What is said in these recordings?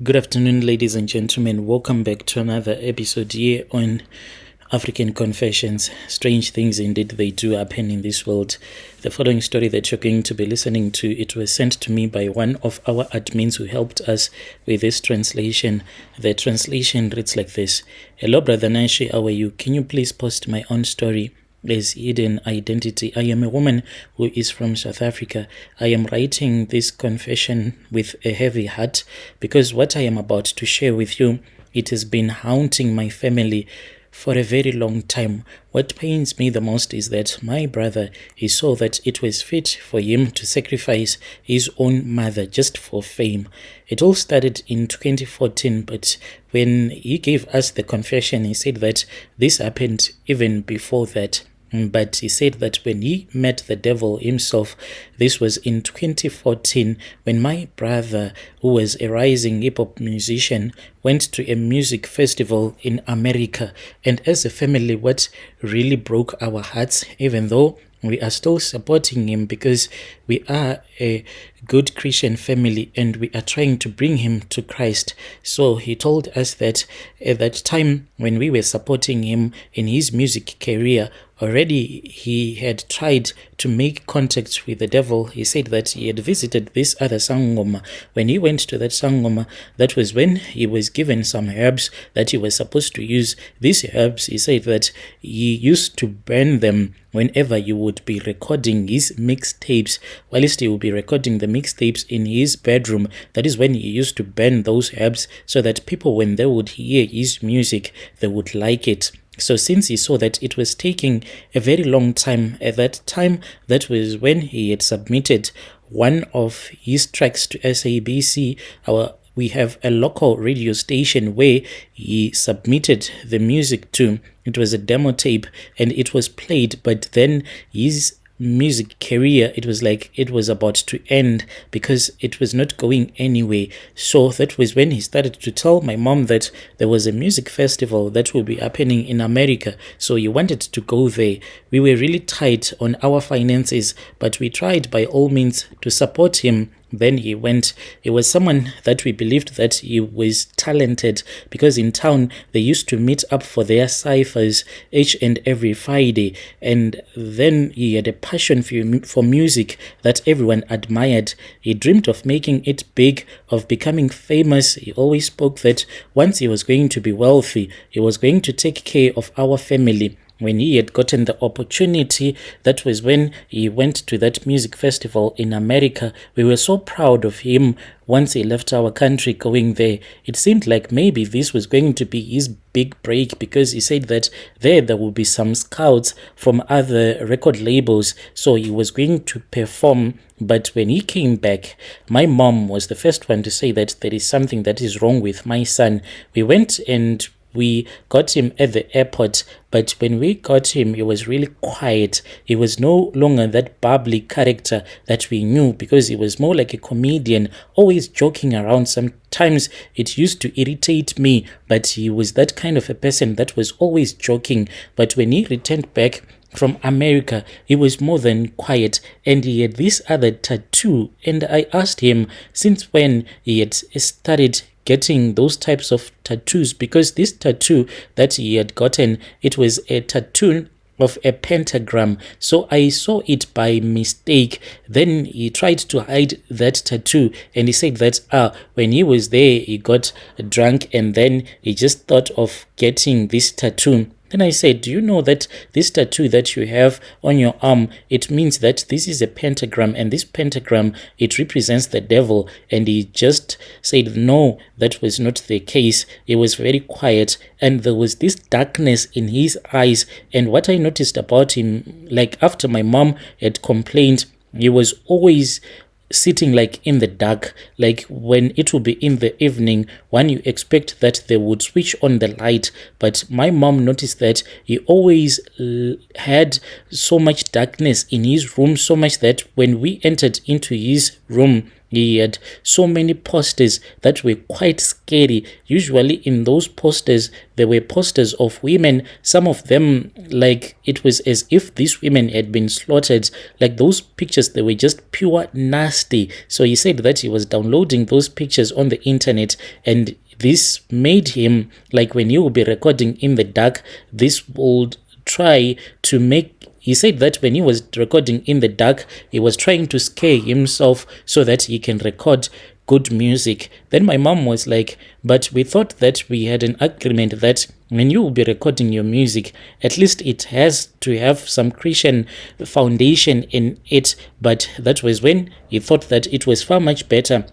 Good afternoon, ladies and gentlemen. Welcome back to another episode here on African Confessions. Strange things indeed they do happen in this world. The following story that you're going to be listening to, it was sent to me by one of our admins who helped us with this translation. The translation reads like this. Hello, Brother Nashi, how are you? Can you please post my own story? As hidden identity. I am a woman who is from South Africa. I am writing this confession with a heavy heart because what I am about to share with you, it has been haunting my family for a very long time. What pains me the most is that my brother, he saw that it was fit for him to sacrifice his own mother just for fame. It all started in 2014, but when he gave us the confession, he said that this happened even before that. But he said that when he met the devil himself, this was in 2014, when my brother, who was a rising hip-hop musician, went to a music festival in America. And as a family, what really broke our hearts, even though we are still supporting him because we are a good Christian family and we are trying to bring him to Christ. So he told us that at that time when we were supporting him in his music career, already he had tried to make contact with the devil. He said that he had visited this other sangoma. When he went to that sangoma, that was when he was given some herbs that he was supposed to use. These herbs, he said that he used to burn them whenever you would be recording his mixtapes. Whilst he would be recording the mixtapes in his bedroom, that is when he used to burn those herbs so that people, when they would hear his music, they would like it. So since he saw that it was taking a very long time, at that time, that was when he had submitted one of his tracks to SABC, we have a local radio station where he submitted the music to. It was a demo tape and it was played, but then his music career, it was like it was about to end because it was not going anywhere. So that was when he started to tell my mom that there was a music festival that will be happening in America, so he wanted to go there. We were really tight on our finances, but we tried by all means to support him. Then he went. He was someone that we believed that he was talented because in town they used to meet up for their ciphers each and every Friday. And then he had a passion for music that everyone admired. He dreamed of making it big, of becoming famous. He always spoke that once he was going to be wealthy, he was going to take care of our family. When he had gotten the opportunity, that was when he went to that music festival in America. We were so proud of him once he left our country going there. It seemed like maybe this was going to be his big break because he said that there will be some scouts from other record labels, so he was going to perform. But when he came back, my mom was the first one to say that there is something that is wrong with my son. We went and we got him at the airport, but when we got him, he was really quiet. He was no longer that bubbly character that we knew because he was more like a comedian, always joking around. Sometimes it used to irritate me, but he was that kind of a person that was always joking. But when he returned back from America, he was more than quiet, and he had this other tattoo. And I asked him since when he had started getting those types of tattoos, because this tattoo that he had gotten, it was a tattoo of a pentagram. So I saw it by mistake. Then he tried to hide that tattoo, and he said that when he was there, he got drunk and then he just thought of getting this tattoo. Then I said, do you know that this tattoo that you have on your arm, it means that this is a pentagram, and this pentagram, it represents the devil? And he just said, no, that was not the case. He was very quiet, and there was this darkness in his eyes. And what I noticed about him, like after my mom had complained, he was always sitting like in the dark. Like when it will be in the evening, when you expect that they would switch on the light, but my mom noticed that he always had so much darkness in his room, so much that when we entered into his room, He had so many posters that were quite scary. Usually in those posters, there were posters of women, some of them like it was as if these women had been slaughtered. Like those pictures, they were just pure nasty. So he said that he was downloading those pictures on the internet, and this made him, like when you will be recording in the dark, this would try to make. He said that when he was recording in the dark, he was trying to scare himself so that he can record good music. Then my mom was like, but we thought that we had an agreement that when you will be recording your music, at least it has to have some Christian foundation in it. But that was when he thought that it was far much better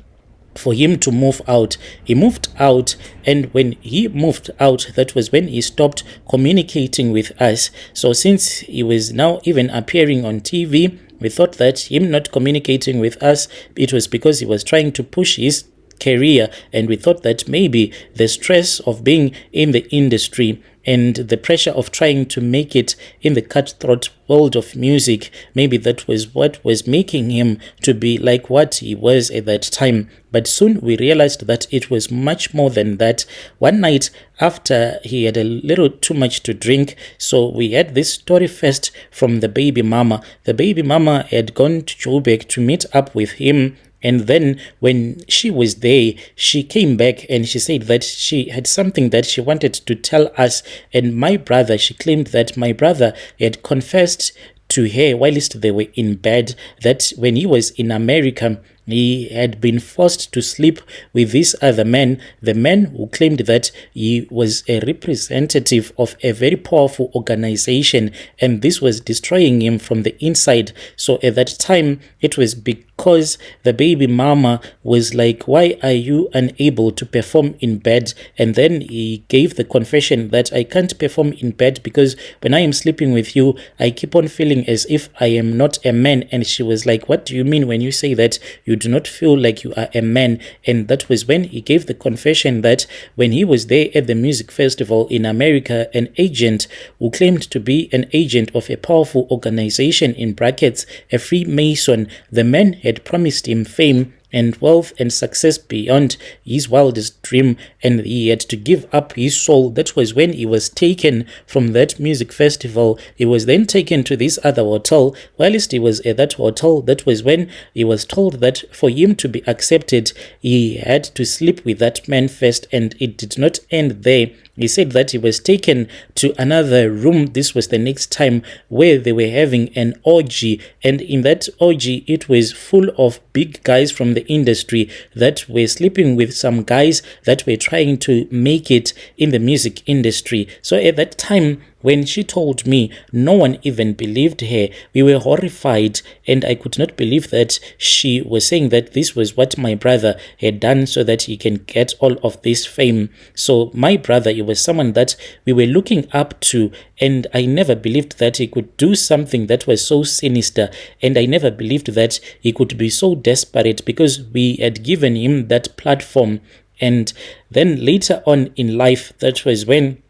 for him to move out. He moved out, and when he moved out, that was when he stopped communicating with us. So since he was now even appearing on TV, we thought that him not communicating with us, it was because he was trying to push his career, and we thought that maybe the stress of being in the industry and the pressure of trying to make it in the cutthroat world of music, maybe that was what was making him to be like what he was at that time. But soon we realized that it was much more than that. One night after he had a little too much to drink, so we had this story first from the baby mama. The baby mama had gone to Joburg to meet up with him, and then when she was there, she came back and she said that she had something that she wanted to tell us. And my brother, she claimed that my brother had confessed to her whilst they were in bed that when he was in America, he had been forced to sleep with this other man, the man who claimed that he was a representative of a very powerful organization, and this was destroying him from the inside. So at that time, it was because the baby mama was like, why are you unable to perform in bed? And then he gave the confession that I can't perform in bed because when I am sleeping with you, I keep on feeling as if I am not a man. And she was like, what do you mean when you say that you do not feel like you are a man? And that was when he gave the confession that when he was there at the music festival in America, an agent who claimed to be an agent of a powerful organization, in brackets, a Freemason, the man had promised him fame and wealth and success beyond his wildest dream, and he had to give up his soul. That was when he was taken from that music festival. He was then taken to this other hotel. Whilst he was at that hotel, that was when he was told that for him to be accepted, he had to sleep with that man first, and it did not end there. He said that he was taken to another room. This was the next time, where they were having an orgy, and in that orgy it was full of big guys from the industry that were sleeping with some guys that were trying to make it in the music industry. So at that time, when she told me, no one even believed her. We were horrified, and I could not believe that she was saying that this was what my brother had done so that he can get all of this fame. So my brother, he was someone that we were looking up to, and I never believed that he could do something that was so sinister, and I never believed that he could be so desperate because we had given him that platform. And then later on in life, that was when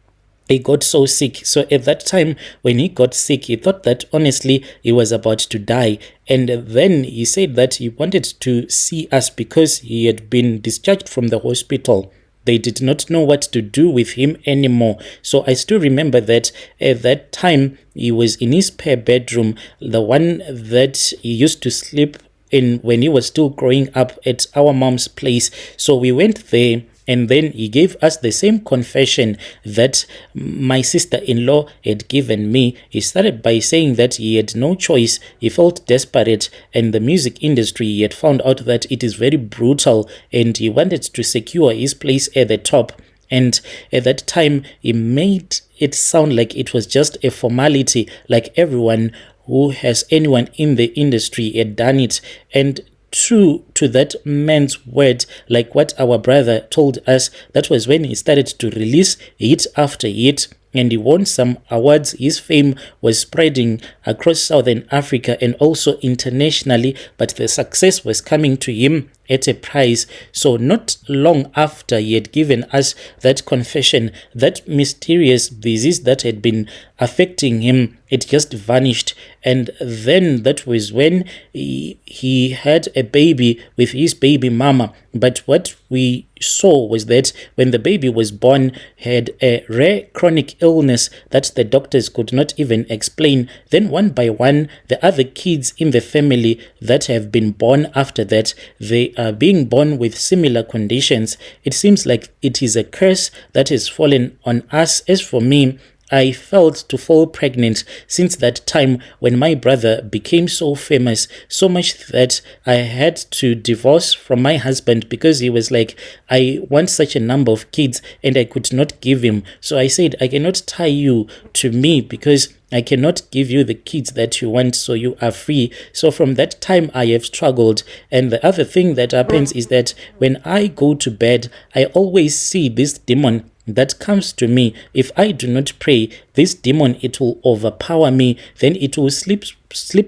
he got so sick. So at that time, when he got sick, he thought that honestly he was about to die. And then he said that he wanted to see us because he had been discharged from the hospital. They did not know what to do with him anymore. So I still remember that at that time, he was in his spare bedroom, the one that he used to sleep in when he was still growing up at our mom's place. So we went there, and then he gave us the same confession that my sister-in-law had given me. He started by saying that he had no choice. He felt desperate, and the music industry, he had found out that it is very brutal, and he wanted to secure his place at the top. And at that time, he made it sound like it was just a formality, like everyone who has anyone in the industry had done it. And true to that man's word, like what our brother told us, that was when he started to release hit after hit, and he won some awards. His fame was spreading across Southern Africa and also internationally, but the success was coming to him at a price. So not long after he had given us that confession, that mysterious disease that had been affecting him, it just vanished. And then that was when he had a baby with his baby mama. But what we saw was that when the baby was born, had a rare chronic illness that the doctors could not even explain. Then one by one, the other kids in the family that have been born after that, they are being born with similar conditions. It seems like it is a curse that has fallen on us. As for me, I felt to fall pregnant since that time when my brother became so famous, so much that I had to divorce from my husband because he was like, I want such a number of kids and I could not give him. So I said, I cannot tie you to me because I cannot give you the kids that you want, so you are free. So from that time, I have struggled. And the other thing that happens is that when I go to bed, I always see this demon that comes to me. If I do not pray, this demon, it will overpower me. Then it will sleep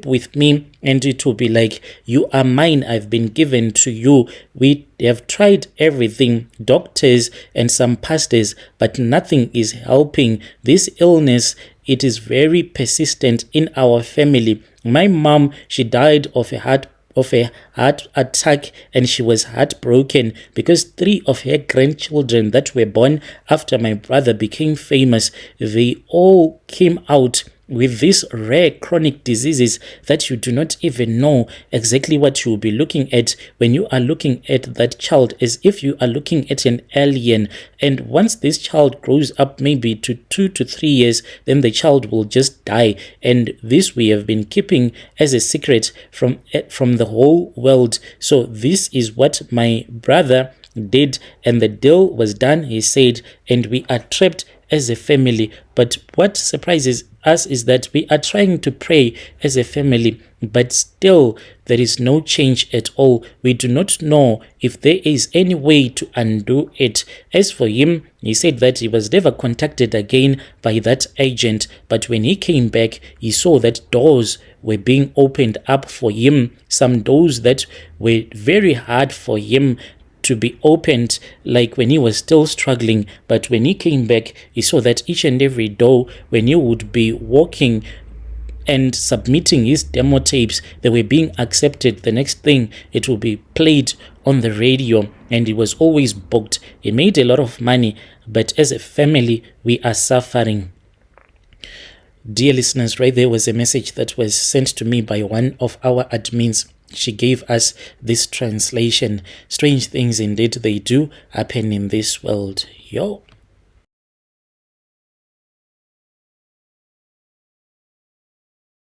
with me and it will be like, you are mine, I've been given to you. We have tried everything, doctors and some pastors, but nothing is helping. This illness, it is very persistent in our family. My mom, she died of a heart attack, and she was heartbroken because 3 of her grandchildren that were born after my brother became famous, they all came out with these rare chronic diseases that you do not even know exactly what you will be looking at when you are looking at that child, as if you are looking at an alien. And once this child grows up maybe to 2 to 3 years, then the child will just die. And this we have been keeping as a secret from the whole world. So this is what my brother did, and the deal was done, he said, and we are trapped as a family. But what surprises us is that we are trying to pray as a family, but still there is no change at all. We do not know if there is any way to undo it. As for him, he said that he was never contacted again by that agent, but when he came back, he saw that doors were being opened up for him, some doors that were very hard for him to be opened, like when he was still struggling. But when he came back, he saw that each and every door, when he would be walking and submitting his demo tapes, they were being accepted. The next thing, it will be played on the radio, and he was always booked. He made a lot of money, but as a family, we are suffering. Dear listeners, right there was a message that was sent to me by one of our admins. She gave us this translation. Strange things indeed they do happen in this world. Yo.